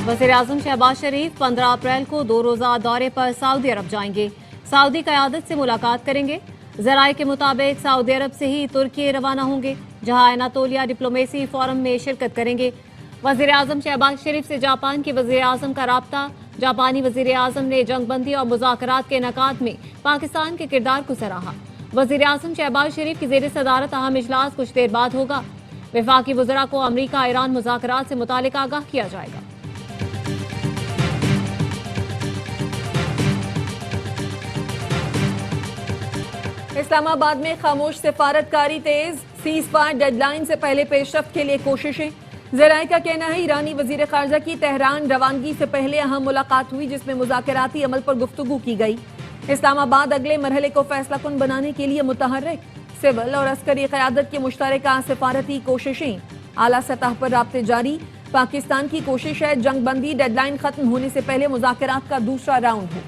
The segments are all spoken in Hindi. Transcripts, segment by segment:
वज़ीर-ए-आज़म शहबाज शरीफ 15 अप्रैल को 2 रोज़ा दौरे पर सऊदी अरब जाएंगे। सऊदी क़यादत से मुलाकात करेंगे। ज़राए के मुताबिक सऊदी अरब से ही तुर्की रवाना होंगे, जहां एनातोलिया डिप्लोमेसी फोरम में शिरकत करेंगे। वज़ीर-ए-आज़म शहबाज शरीफ से जापान के वज़ीर-ए-आज़म का राब्ता। जापानी वज़ीर-ए-आज़म ने जंगबंदी और मुज़ाकरात के इनेकाद में पाकिस्तान के किरदार को सराहा। वज़ीर-ए-आज़म शहबाज शरीफ की ज़ेर सदारत अहम इजलास कुछ देर बाद होगा। वफाकी वज़रा को अमरीका ईरान मुज़ाकरात से मुतालिक आगाह किया जाएगा। इस्लामाबाद में खामोश सिफारतकारी तेज, सीज फायर डेडलाइन से पहले पेशरफ्त के लिए कोशिशें। ज़राए का कहना है ईरानी वज़ीर ख़ारजा की तेहरान रवानगी से पहले अहम मुलाकात हुई, जिसमें मुज़ाकराती अमल पर गुफ्तगू की गई। इस्लामाबाद अगले मरहले को फैसलाकुन बनाने के लिए मुतहर्रिक। सिविल और अस्करी क़यादत की मुश्तरका सिफारती कोशिशें, आला सतह पर राब्ते जारी। पाकिस्तान की कोशिश है जंगबंदी डेडलाइन खत्म होने से पहले मुज़ाकरात का दूसरा राउंड हो।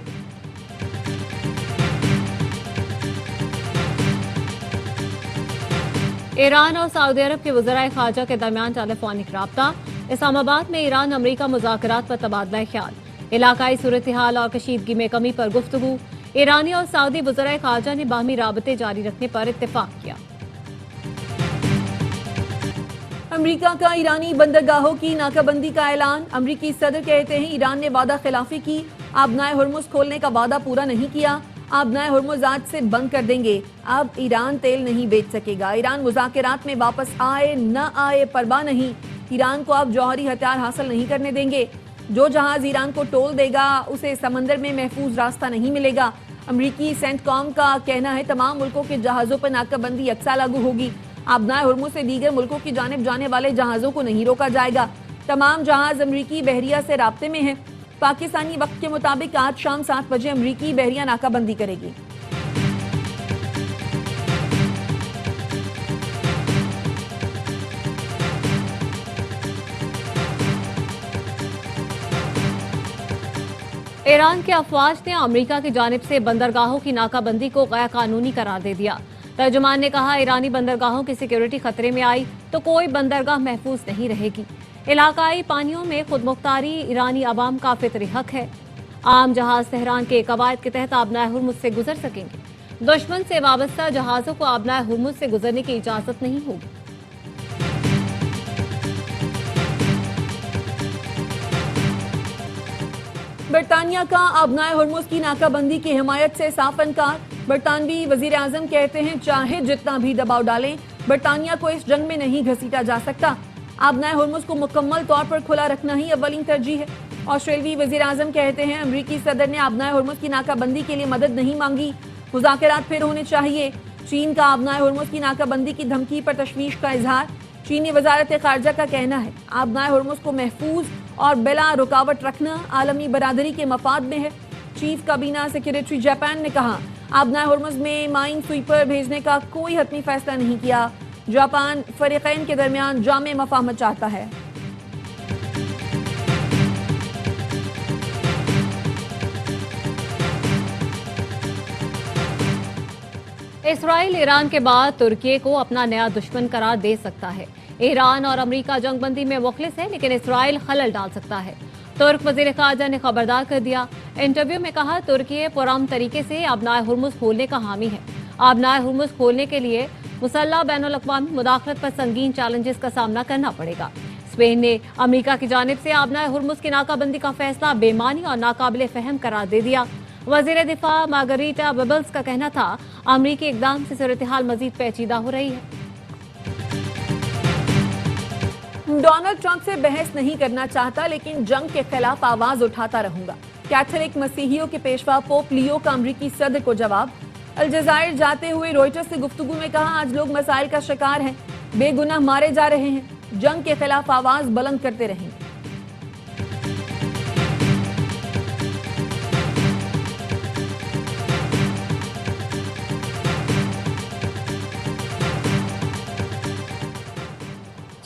ईरान और सऊदी अरब के वज़राए ख़ारजा के दरमियान टेलीफोनिक राब्ता। इस्लामाबाद में ईरान अमरीका मुज़ाकरात पर तबादला ख्याल। इलाकाई सूरत हाल और कशीदगी में कमी पर गुफ्तगू। ईरानी और सऊदी वज़राए ख़ारजा ने बाहमी राबते जारी रखने पर इत्तेफाक किया। अमरीका का ईरानी बंदरगाहों की नाकाबंदी का ऐलान। अमरीकी सदर कहते हैं ईरान ने वादा खिलाफी की, आबनाए हुर्मुज़ खोलने का वादा पूरा नहीं किया। आबनाए हुर्मुज़ आज से बंद कर देंगे। अब ईरान तेल नहीं बेच सकेगा। ईरान मुज़ाकरात में वापस आए न आए परवाह नहीं। ईरान को अब जौहरी हथियार हासिल नहीं करने देंगे। जो जहाज ईरान को टोल देगा उसे समंदर में महफूज रास्ता नहीं मिलेगा। अमरीकी सेंटकॉम का कहना है तमाम मुल्कों के जहाज़ों पर नाकाबंदी यकसा लागू होगी। आबनाए हुर्मुज़ से दीगर मुल्कों की जानिब जाने वाले जहाज़ों को नहीं रोका जाएगा। तमाम जहाज अमरीकी बहरिया से राब्ते में हैं। पाकिस्तानी वक्त के मुताबिक आज शाम 7 बजे अमरीकी बहरिया नाकाबंदी करेगी। ईरान के अफवाज ने अमरीका की जानिब से बंदरगाहों की नाकाबंदी को गैर कानूनी करार दे दिया। तर्जुमान ने कहा ईरानी बंदरगाहों की सिक्योरिटी खतरे में आई तो कोई बंदरगाह महफूज नहीं रहेगी। इलाकाई पानियों में खुदमुख्तारी ईरानी अवाम का फितरी हक है। आम जहाज तेहरान के कवायद के तहत आबनाए हुर्मुज़ से गुजर सकेंगे। दुश्मन से वाबस्ता जहाजों को आबनाए हुर्मुज़ से गुजरने की इजाजत नहीं होगी। बरतानिया का आबनाए हुर्मुज़ की नाकाबंदी की हिमायत से साफ इनकार। बरतानवी वज़ीर-ए-आज़म कहते हैं चाहे जितना भी दबाव डालें, बरतानिया को इस जंग में नहीं घसीटा जा सकता। आबनाए हुर्मुज़ को मुकम्मल तौर पर खुला रखना ही अव्वलीन तरजीह है। ऑस्ट्रेलियाई वज़ीर-ए-आज़म कहते हैं अमरीकी सदर ने आबनाए हुर्मुज़ की नाकाबंदी के लिए मदद नहीं मांगी, मुज़ाकरात फिर होने चाहिए। चीन का आबनाए हुर्मुज़ की नाकाबंदी की धमकी पर तशवीश का इजहार। चीनी वज़ारत ख़ारजा का कहना है आबनाए हुर्मुज़ को महफूज और बिला रुकावट रखना आलमी बरादरी के मफाद में है। चीफ काबीना सेक्रेटरी जापान ने कहा आबनाए हुर्मुज़ में माइन स्वीपर भेजने का कोई हतमी फैसला नहीं किया। जापान फरीकैन के दरमियान जामे मफाहमत चाहता है। इसराइल ईरान के बाद तुर्की को अपना नया दुश्मन करार दे सकता है। ईरान और अमरीका जंगबंदी में मुखलिस है, लेकिन इसराइल खलल डाल सकता है। तुर्क वज़ीर ख़ारजा ने खबरदार कर दिया। इंटरव्यू में कहा तुर्की पुरअमन तरीके से आबनाए हुर्मुज़ खोलने का हामी है। आबनाए हुर्मुज़ खोलने के लिए मुसल्लह बैनुल-अक़वामी मुदाखलत पर संगीन चैलेंजेस का सामना करना पड़ेगा। स्पेन ने अमरीका की जानिब से आबनाए हुर्मुज़ की नाकाबंदी का फैसला बेमानी और नाकाबिले फहम करार दे दिया। वज़ीर दिफा मार्गरीटा वेबल्स का कहना था अमरीकी इक़दाम से सूरत हाल मजीद पेचीदा हो रही है। डोनाल्ड ट्रंप से बहस नहीं करना चाहता, लेकिन जंग के खिलाफ आवाज उठाता रहूंगा। कैथोलिक मसीहियों के पेशवा पोप लियो का अमरीकी सदर को जवाब। अल जज़ायर जाते हुए रॉयटर्स से गुफ्तगू में कहा आज लोग मसाइल का शिकार हैं, बेगुनाह मारे जा रहे हैं, जंग के खिलाफ आवाज बुलंद करते रहेंगे।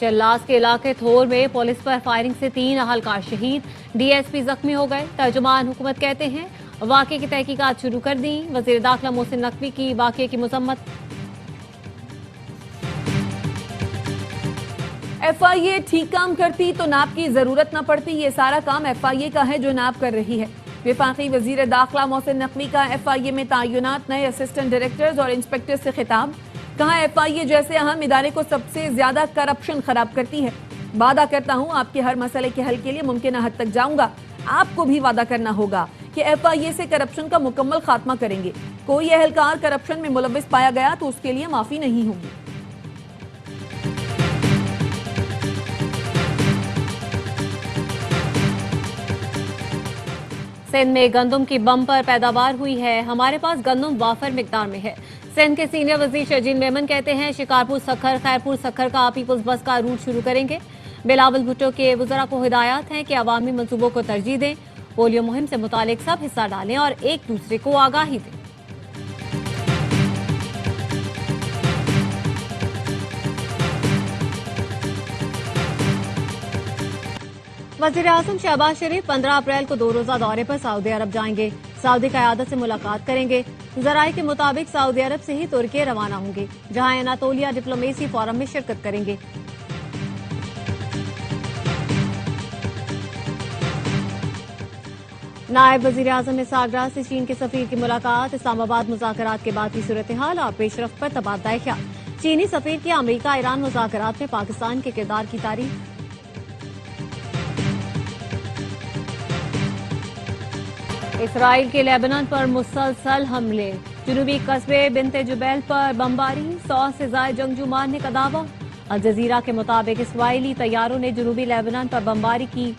चल्लास के इलाके थोर में पुलिस पर फायरिंग से 3 अहलकार शहीद, डीएसपी जख्मी हो गए। तर्जुमान हुकूमत कहते हैं वाक़े की तहकीकात शुरू कर दी। वज़ीर दाखिला मोहसिन नकवी की वाक़े की मज़म्मत। एफआईए ठीक काम करती तो नाप की जरूरत न पड़ती। ये सारा काम एफआईए का है जो नाप कर रही है। वफाकी वजीर दाखिला मोहसिन नकवी का एफआईए में तैनात नए असिस्टेंट डायरेक्टर्स और इंस्पेक्टर से खिताब। कहा एफआईए जैसे अहम इदारे को सबसे ज्यादा करप्शन खराब करती है। वादा करता हूं आपके हर मसले के हल के लिए मुमकिन हद तक जाऊंगा। आपको भी वादा करना होगा कि एफआईए से करप्शन का मुकम्मल खात्मा करेंगे। कोई एहलकार करप्शन में मुलव्विस पाया गया तो उसके लिए माफी नहीं होगी। सिंध में गंदम की बम्पर पैदावार हुई है। हमारे पास गंदम वाफर मिकदार में है। सिंध के सीनियर वजीर शर्जील मेमन कहते हैं शिकारपुर सखर खैरपुर सखर का पीपुल्स बस का रूट शुरू करेंगे। बिलावल भुट्टो के वज़रा को हिदायत है कि अवामी मंसूबों को तरजीह दें। पोलियो मुहिम से मुतालिक सब हिस्सा डालें और एक दूसरे को आगाही दें। वज़ीर आज़म शहबाज शरीफ 15 अप्रैल को 2 रोजा दौरे पर सऊदी अरब जाएंगे। सऊदी क़यादत से मुलाकात करेंगे। जराये के मुताबिक सऊदी अरब से ही तुर्की रवाना होंगे, जहां एनातोलिया डिप्लोमेसी फोरम में शिरकत करेंगे। नायब वज़ीर आज़म ने सागरा से चीन के सफीर की मुलाकात। इस्लामाबाद मुज़ाकरात के बाद की सूरत हाल और पेशरफ्त पर तबादला ख्याल। चीनी सफीर की अमरीका ईरान मुज़ाकरात में पाकिस्तान के किरदार की तारीफ। इसराइल के लेबनान पर मुसलसल हमले। जुनूबी कस्बे बिनते जुबैल पर बमबारी। 100 से ज्यादा जंगजू मारने का दावा। अल जजीरा के मुताबिक इसराइली तैयारों ने जुनूबी लेबनान पर बमबारी की।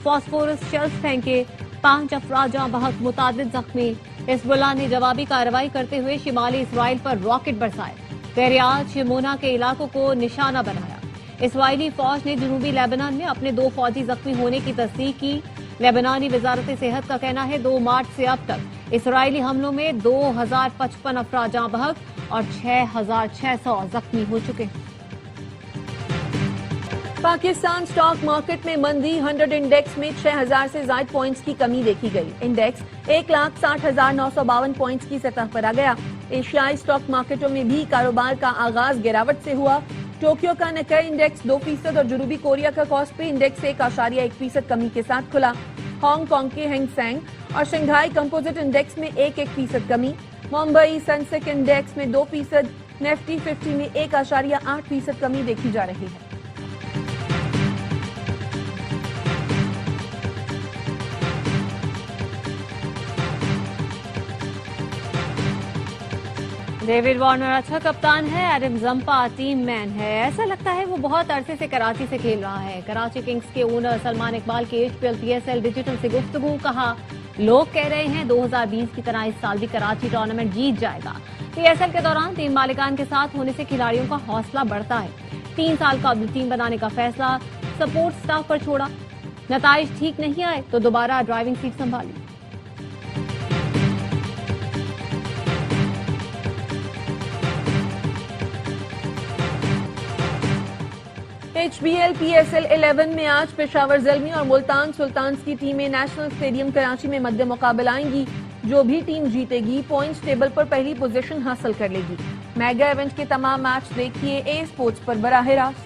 फॉस्फोरस शेल्स फेंके। 5 अफराद जहां बहुत मुतादिद जख्मी। हिजबुल्लाह ने जवाबी कार्रवाई करते हुए शिमाली इसराइल पर रॉकेट बरसाए। दरियात शिमोना के इलाकों को निशाना बनाया। इसराइली फौज ने जुनूबी लेबनान में अपने 2 फौजी जख्मी होने की तस्दीक की। लेबनानी वजारत सेहत का कहना है 2 मार्च से अब तक इसराइली हमलों में 2055 अफराद जाँ बहक और 6600 जख्मी हो चुके। पाकिस्तान स्टॉक मार्केट में मंदी। 100 इंडेक्स में 6000 से ज्यादा पॉइंट्स की कमी देखी गई। इंडेक्स 1,60,952 पॉइंट्स की सतह पर आ गया। एशियाई स्टॉक मार्केटों में भी कारोबार का आगाज गिरावट से हुआ। टोक्यो का निकाई इंडेक्स 2% और जनूबी कोरिया का कॉस्पी इंडेक्स 1.1% कमी के साथ खुला। हांगकांग के हैंग सेंग और शंघाई कंपोजिट इंडेक्स में 1% कमी। मुंबई सेंसेक्स इंडेक्स में 2%, निफ्टी 50 में 1.8% कमी देखी जा रही है। डेविड वार्नर अच्छा कप्तान है। एडम जंपा टीम मैन है। ऐसा लगता है वो बहुत अरसे से कराची से खेल रहा है। कराची किंग्स के ओनर सलमान इकबाल के HPL PSL डिजिटल से गुफ्तगू। कहा लोग कह रहे हैं 2020 की तरह इस साल भी कराची टूर्नामेंट जीत जाएगा। PSL के दौरान टीम मालिकान के साथ होने से खिलाड़ियों का हौसला बढ़ता है। 3 साल का टीम बनाने का फैसला सपोर्ट स्टाफ पर छोड़ा। नताइज ठीक नहीं आए तो दोबारा ड्राइविंग सीट संभाली। HBL PSL 11 में आज पेशावर ज़ल्मी और मुल्तान सुल्तान्स की टीमें नेशनल स्टेडियम कराची में मद्दे मुकाबला आएंगी। जो भी टीम जीतेगी पॉइंट्स टेबल पर पहली पोजीशन हासिल कर लेगी। मेगा इवेंट के तमाम मैच देखिए ए स्पोर्ट्स पर बराह रास्त।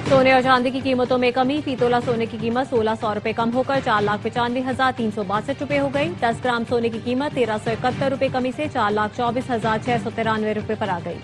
सोने और चांदी की कीमतों में कमी। फी तोला सोने की कीमत 1600 रुपए कम होकर 4,95,362 हो गई। 10 ग्राम सोने की कीमत 1371 रुपए कमी से 4,24,693 रुपए पर आ गई।